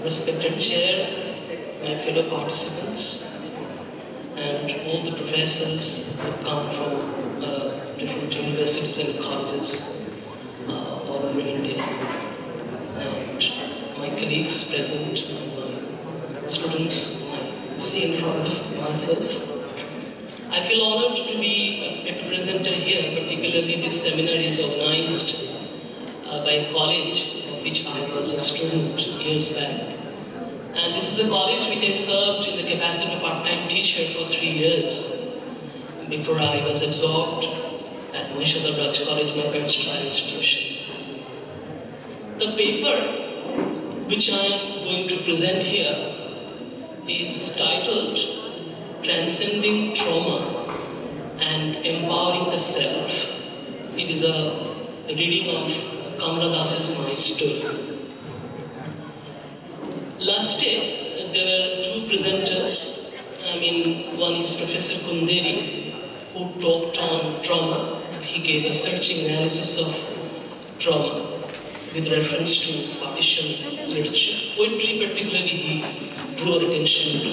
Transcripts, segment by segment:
respected chair, my fellow participants, and all the professors who have come from different universities and colleges all over India, and my colleagues present, my students I see in front of myself. I feel honored to be a presenter here, particularly this seminar is organized by a college of which I was a student years back. And this is a college which I served in the capacity of part-time teacher for 3 years before I was absorbed at Mahishadar Raj College, my erstwhile institution. The paper which I am going to present here is titled Transcending Trauma and Empowering the Self. It is a reading of Kamala Das's My Story. Last year, there were 2 presenters. One is Professor Kunderi, who talked on trauma. He gave a searching analysis of trauma with reference to partition literature. Poetry particularly he drew attention to.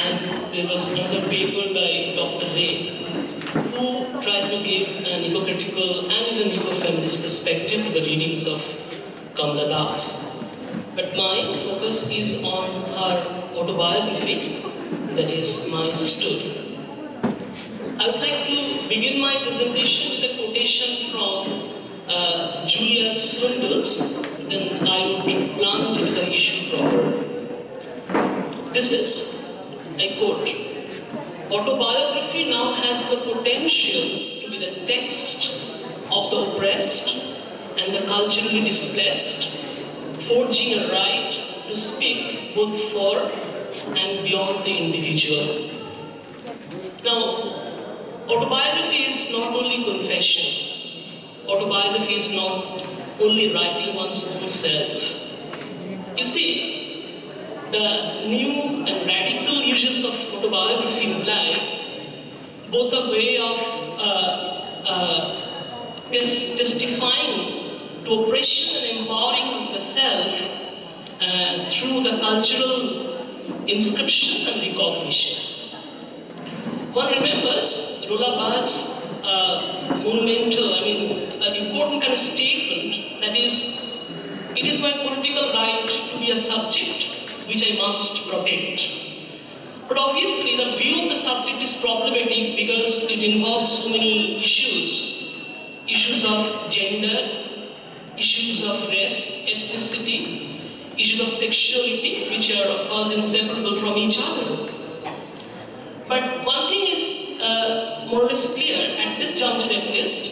And there was another paper by Dr. Ray, who tried to give an eco-critical and even eco-feminist perspective to the readings of Kamala Das. But my focus is on her autobiography, that is My Story. I would like to begin my presentation with a quotation from Julia Swindells, then I would plunge into the issue proper. This is, I quote, "Autobiography now has the potential to be the text of the oppressed and the culturally displaced, forging a right to speak both for and beyond the individual." Now, autobiography is not only confession. Autobiography is not only writing one's own self. You see, the new and radical uses of autobiography imply both a way of testifying to oppression and empowering the self through the cultural inscription and recognition. One remembers Roland Barthes' monumental, an important kind of statement, that is, "It is my political right to be a subject which I must protect." But obviously the view of the subject is problematic because it involves so many issues. Issues of gender, issues of race, ethnicity, issues of sexuality, which are of course inseparable from each other. But one thing is more or less clear, at this juncture at least,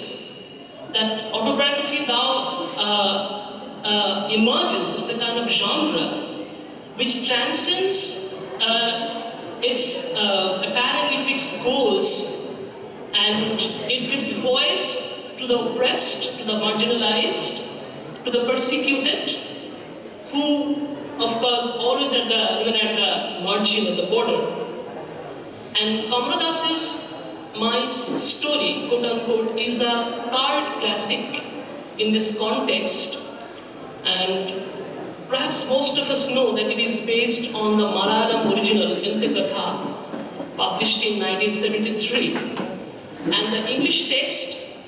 that autobiography now emerges as a kind of genre which transcends its apparently fixed goals, and it gives voice to the oppressed, to the marginalized, to the persecuted, who, of course, always even at the margin of the border. And Kamala Das's My Story, quote unquote, is a cult classic in this context, and perhaps most of us know that it is based on the Malayalam original Ente Katha, published in 1973, and the English text,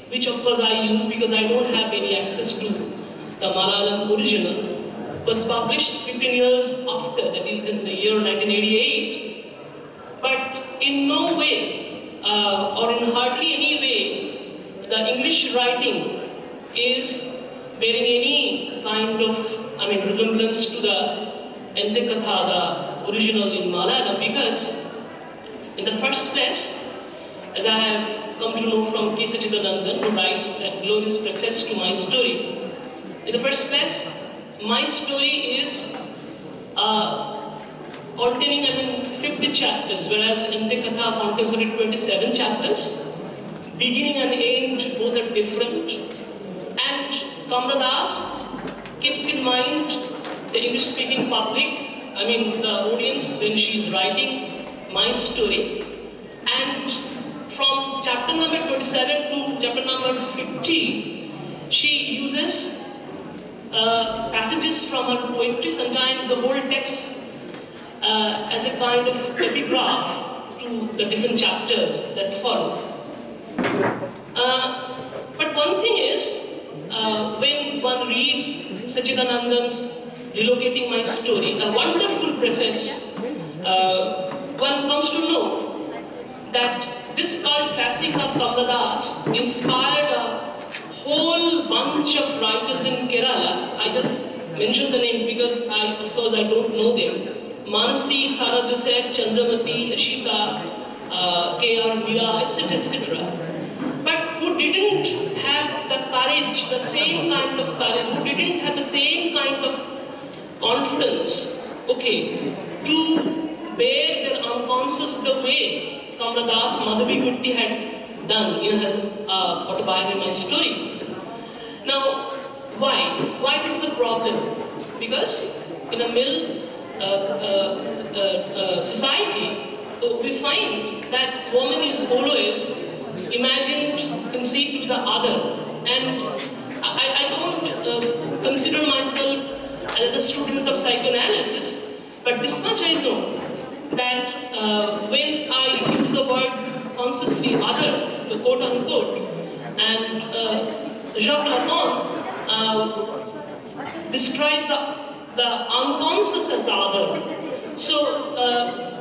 which of course I use because I don't have any access to the Malayalam original, was published 15 years after, that is in the year 1988. But in no way, or in hardly any way, the English writing is bearing any kind of, resemblance to the Ente Katha, the original in Malayalam, because in the first place, as I have come to know from K. Sachidanandan, who writes that glorious preface to My Story, in the first place, My Story is containing 50 chapters, whereas Ente Katha contains only 27 chapters. Beginning and end both are different. And Kamala Das keeps in mind the English-speaking public, the audience, when she is writing My Story. And from chapter number 27 to chapter number 50, she uses passages from her poetry, sometimes the whole text as a kind of epigraph to the different chapters that follow. But one thing is, when one reads Sachidanandan's Relocating My Story, a wonderful preface, one comes to know that this cult classic of Kamla Das inspired a whole bunch of writers in Kerala. I just mention the names because I don't know them. Mansi, Sara Joseph, Chandramati, Ashika, K.R. Mira, etc., etc. But who didn't have the courage, the same kind of courage, who didn't have the same kind of confidence, okay, to bear their unconscious the way Kamla Das Madhavi Gupti had done in his autobiography, My Story. Now, why? Why this is a problem? Because in a male society, we find that woman is always imagined, conceived to be the other. And I don't consider myself as a student of psychoanalysis, but this much I know, that when I use the word consciously other, quote unquote, and Jacques Lacan describes the unconscious as the other. So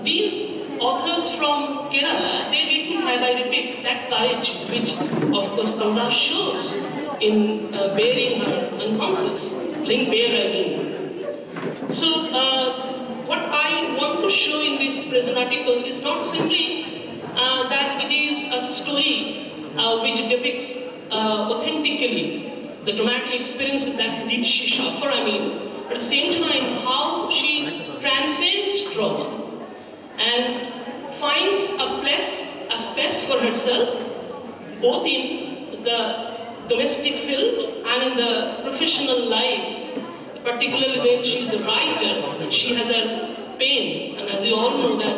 these authors from Kerala, they didn't have, I repeat, that courage which, of course, Kamla shows in bearing her unconscious, laying bare, I mean. So what I want to show in this present article is not simply that it is a story which depicts authentically the traumatic experience that did she suffer, I mean, but at the same time how she transcends trauma and finds a space for herself, both in the domestic field and in the professional life, particularly when she is a writer and she has a pen, and as you all know that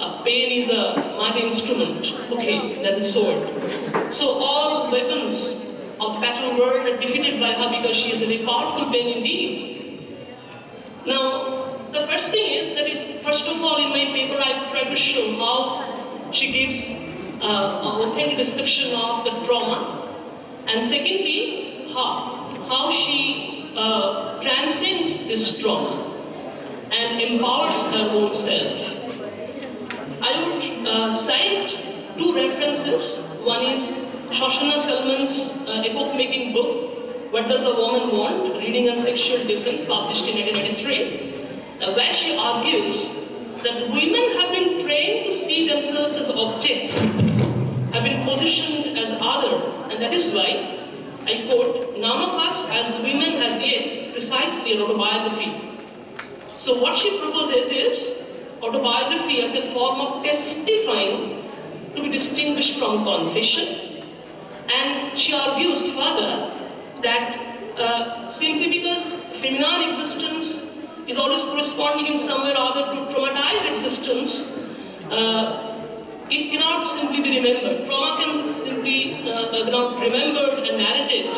a pen is a mighty instrument, okay, that's the sword. So all weapons of the battle world are defeated by her because she is a very powerful pen indeed. Now, the first thing is, first of all, in my paper I try to show how she gives an authentic description of the trauma, and secondly, how she transcends this trauma and empowers her own self. I would cite two references. One is Shoshana Feldman's epoch-making book, What Does a Woman Want? Reading on Sexual Difference, published in 1993, where she argues that women have been trained to see themselves as objects, have been positioned as other, and that is why, I quote, none of us as women has yet precisely an autobiography. So what she proposes is autobiography as a form of testifying to be distinguished from confession, and she argues further that simply because feminine existence is always corresponding in some way or other to traumatized existence, it cannot simply be remembered. Trauma can simply not remembered and narrated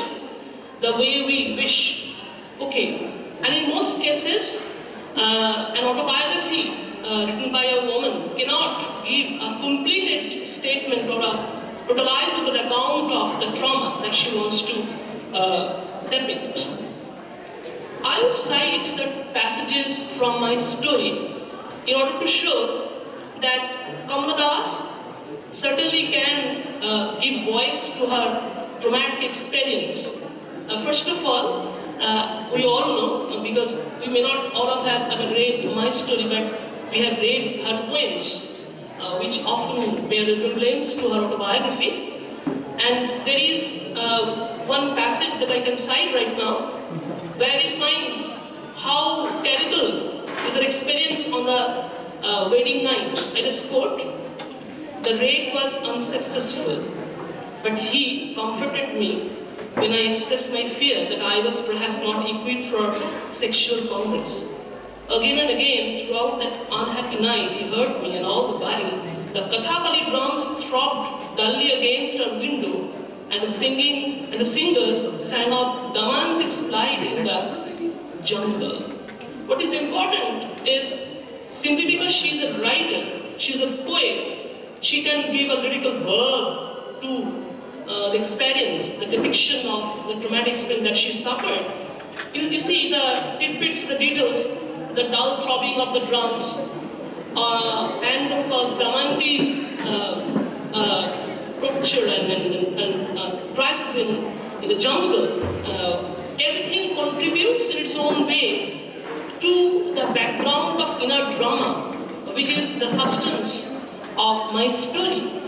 the way we wish. Okay, and in most cases, an autobiography written by a woman cannot give a completed statement or a totalizable account of the trauma that she wants to depict. I would cite certain passages from my story in order to show that Kamla Das certainly can give voice to her traumatic experience. First of all, we all know, because we may not all of have read my story, but we have read her poems, which often bear resemblance to her autobiography. And there is one passage that I can cite right now, where we find how terrible is her experience on the wedding night. I just quote, "The rape was unsuccessful, but he comforted me when I expressed my fear that I was perhaps not equipped for sexual congress. Again and again, throughout that unhappy night, he heard me and all the while. The Kathakali drums throbbed dully against our window, and the singers sang of Damayanti's plight in the jungle. What is important is simply because she is a writer, she is a poet, she can give a lyrical verb to the experience, the depiction of the traumatic experience that she suffered. You see the tidbits, the details, the dull throbbing of the drums, and of course Damayanti's torture and crisis in the jungle. Everything contributes in its own way to the background of inner drama, which is the substance of my story.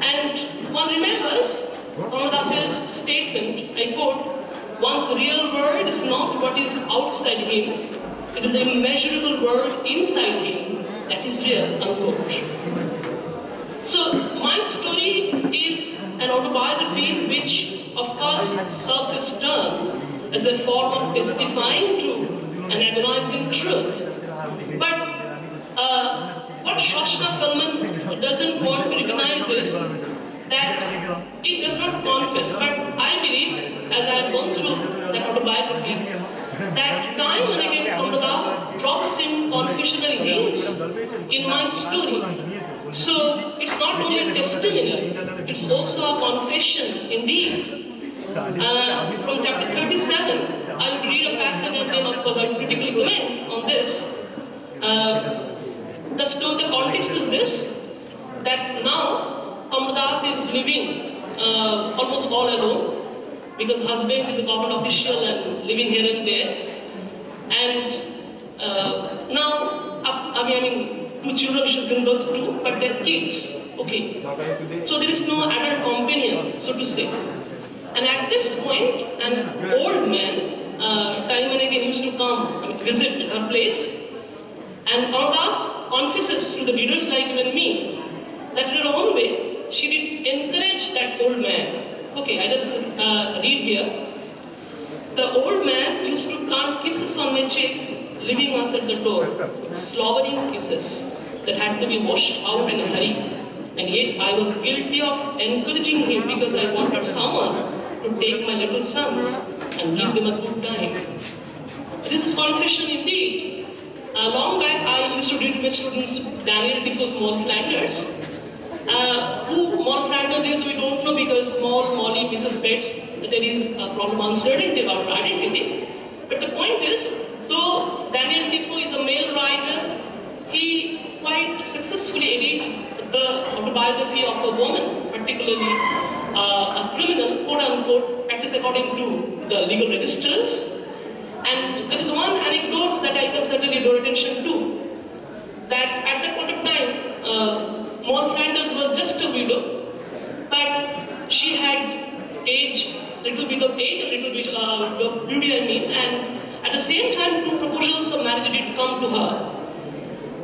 And one remembers Kamala Das's statement, I quote, "One's real world is not what is outside him, it is an immeasurable world inside him that is real," unquote. So my story is an autobiography which, of course, serves its turn as a form of testifying to an agonizing truth. But what Shoshana Felman doesn't want to recognize is that it does not confess. But I believe, as I have gone through that autobiography, that time and again Kamala Das drops in confessional hints in my story. So it's not only a testimony, it's also a confession indeed. From chapter 37, I'll read a passage and then of course I'll critically comment on this. The context is this, that now Kamala Das is living almost all alone because husband is a government official and living here and there. And now, I mean, two children should give birth to, but they're kids. Okay. So there is no adult companion, so to say. And at this point, an old man, time and again used to come visit her place. And Kamala Das confesses to the readers like you and me that in her own way, she did encourage that old man. Okay, I just read here. "The old man used to plant kisses on my cheeks, leaving us at the door, slobbering kisses that had to be washed out in a hurry. And yet I was guilty of encouraging him because I wanted someone to take my little sons and give them a good time." This is confession indeed. Long back, I used to read to my students Daniel Defoe's Moll Flanders. Who Moll Flanders is, we don't know because Moll, Molly, Mrs. Betts, there is a problem of uncertainty about her identity. But the point is, though Daniel Defoe is a male writer, he quite successfully edits the autobiography of a woman, particularly a criminal, quote unquote, at least according to the legal registers. And there is one anecdote that I can certainly draw attention to, that at that point of time, Moll Flanders was just a widow, but she had age, little bit of age, a little bit of beauty, I mean, and at the same time, two proposals of marriage did come to her.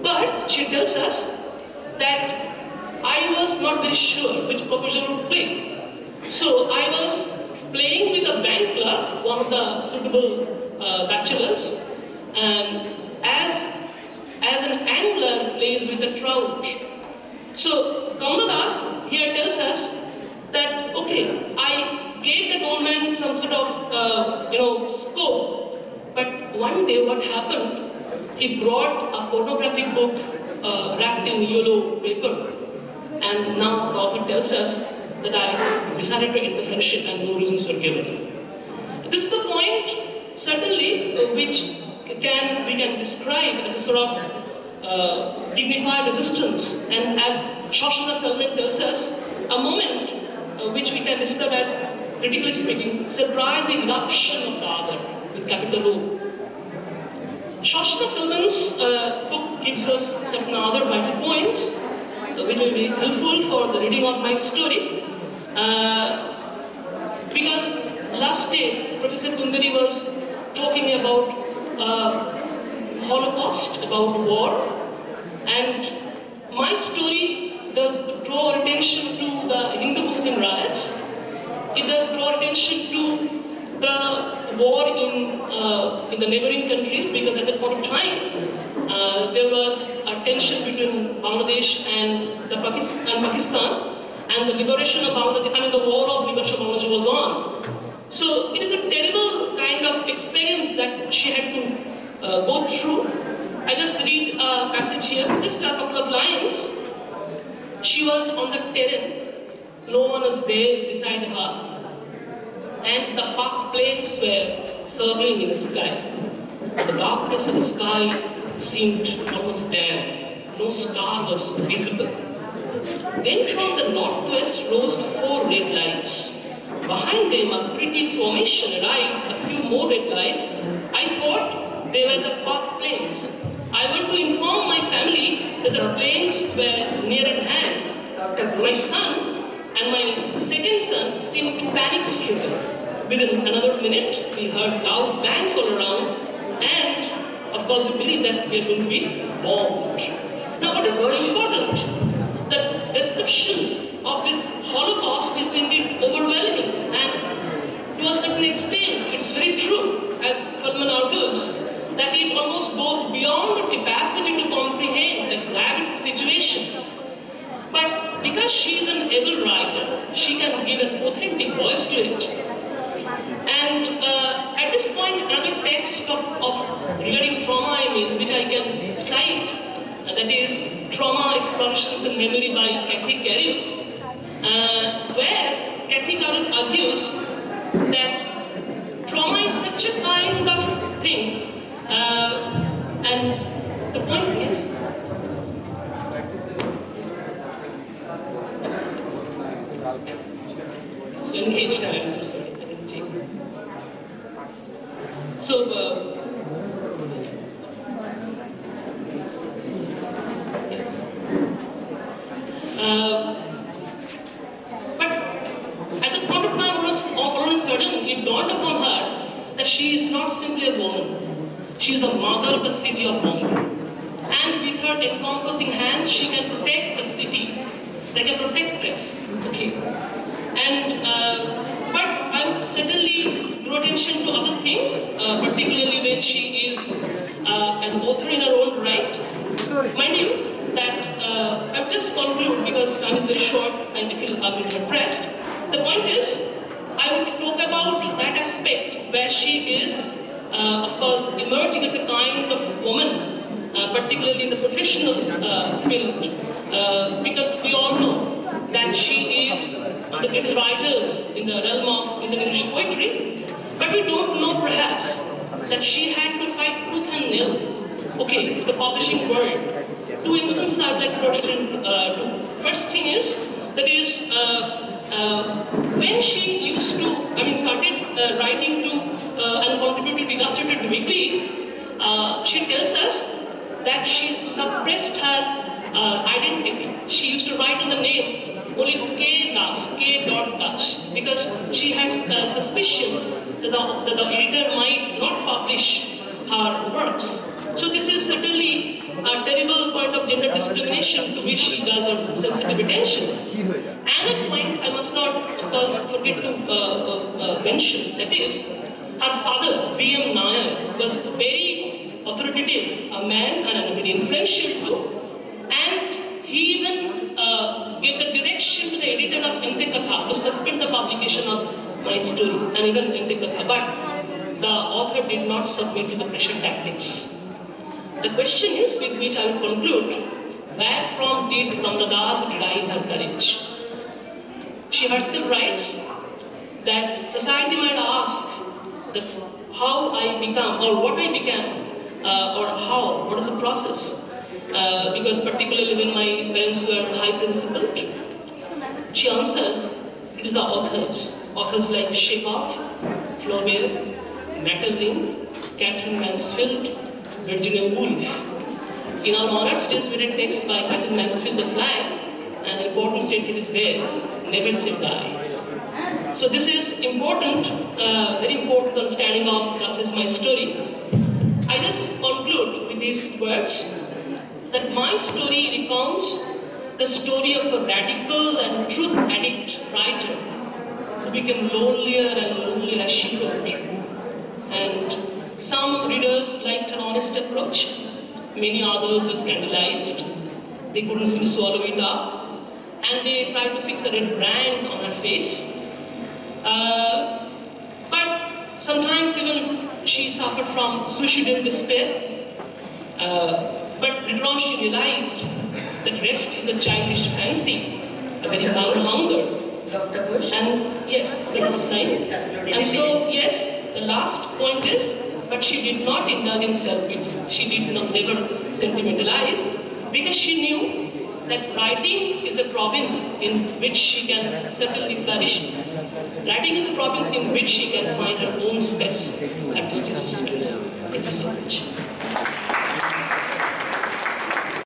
But she tells us that I was not very sure which proposal would pick. So I was playing with a bank clerk, one of the suitable bachelors, and as an angler plays with a trout. So Kamala Das here tells us that, okay, I gave that old man some sort of, scope, but one day what happened, he brought a pornographic book wrapped in yellow paper, and now the author tells us that I decided to end the friendship and no reasons were given. This is the point, certainly, which we can describe as a sort of dignified resistance, and as Shoshana Felman tells us, a moment which we can describe as, critically speaking, surprising eruption of the other, with capital O. Shoshana Felman's book gives us certain other vital points, which will be helpful for the reading of my story. Because last day, Professor Kunderi was talking about Holocaust, about war, and my story does draw attention to the Hindu-Muslim riots. It does draw attention to the war in the neighboring countries, because at that point of time there was a tension between Bangladesh and Pakistan, and the liberation of Bangladesh, I mean the war of liberation of Bangladesh was on. So it is a terrible kind of experience that she had to go through. I just read a passage here, just a couple of lines. She was on the terrain, no one was there beside her, and the Pak planes were circling in the sky. The darkness of the sky seemed almost damp, no star was visible. Then from the northwest rose 4 red lights. Behind them a pretty formation arrived, a few more red lights. I thought they were the Pak planes. I went to inform my family that the planes were near at hand. My son and my second son seemed panic-stricken. Within another minute, we heard loud bangs all around, and of course we believed that we are going to be bombed. Now what is important, the description of this Holocaust is indeed overwhelming, and to a certain extent it's very true, as Feldman argues, that it almost goes beyond the capacity to comprehend the gravity of the situation. But because she is an able writer, she can give an authentic voice to it. And at this point, another text regarding trauma, which I can cite, that is Trauma, Expulsions and Memory by Kathy Carriot, where Kathy Carriot argues that trauma is such a kind of thing, and the point is, so engaged times, so but at the point of time, all of a sudden, it dawned upon her that she is not simply a woman. She is a mother of the city of Bombay. And with her encompassing hands, she can protect the city. They can protect us. Okay. And but I would certainly draw attention to other things, particularly when she is an author in her own right. Mind you, that I'll just conclude because time is very short and I feel I'm impressed. The point is, I would talk about that aspect where she is, of course, emerging as a kind of woman, particularly in the professional field, because we all know that she is one of the greatest writers in the realm of Indian English poetry, but we don't know perhaps that she had to fight tooth and nail, okay, with the publishing world. 2 instances I'd like to draw attention to. First thing is, that is, when she used to, started writing to and contributed to Illustrated Weekly, she tells us that she suppressed her identity. She used to write on the name only K. Das, K. Das, because she had suspicion that the editor might not publish her works. So this is certainly a terrible point of gender discrimination to which she does her sensitive attention. Another point I must not, of course, forget to mention, that is, her father, V.M. Nair, was very authoritative, a man and very influential too, and he even gave the direction to the editor of Ente Katha to suspend the publication of my story, and even Ente Katha, but the author did not submit to the pressure tactics. The question is, with which I will conclude, where from did Kamla Das derive her courage? She herself writes that society might ask that how I become, or what I became, or how, what is the process? Because particularly when my parents were high principled, she answers, it is the authors. Authors like Chekhov, Flaubert, Maeterlinck, Catherine Mansfield, Virginia Woolf. In our honors days, we read texts by Catherine Mansfield, The Flag, and the important statement is there, never say die. So this is important, very important understanding of process my story. I just conclude with these words, that my story recounts the story of a radical and truth addict writer who became lonelier and lonelier as she wrote. And some readers liked her honest approach. Many others were scandalized. They couldn't seem to swallow it up. and they tried to fix a red brand on her face. But sometimes even she suffered from suicidal despair. But later on she realized that rest is a childish fancy, a very hunger. Dr. Bush? And yes, that was nice. And so, yes, the last point is, but she did not indulge in self-pity. She did not never sentimentalize, because she knew that writing is a province in which she can certainly flourish. Writing is a province in which she can find her own space, artistic space. Thank you so much.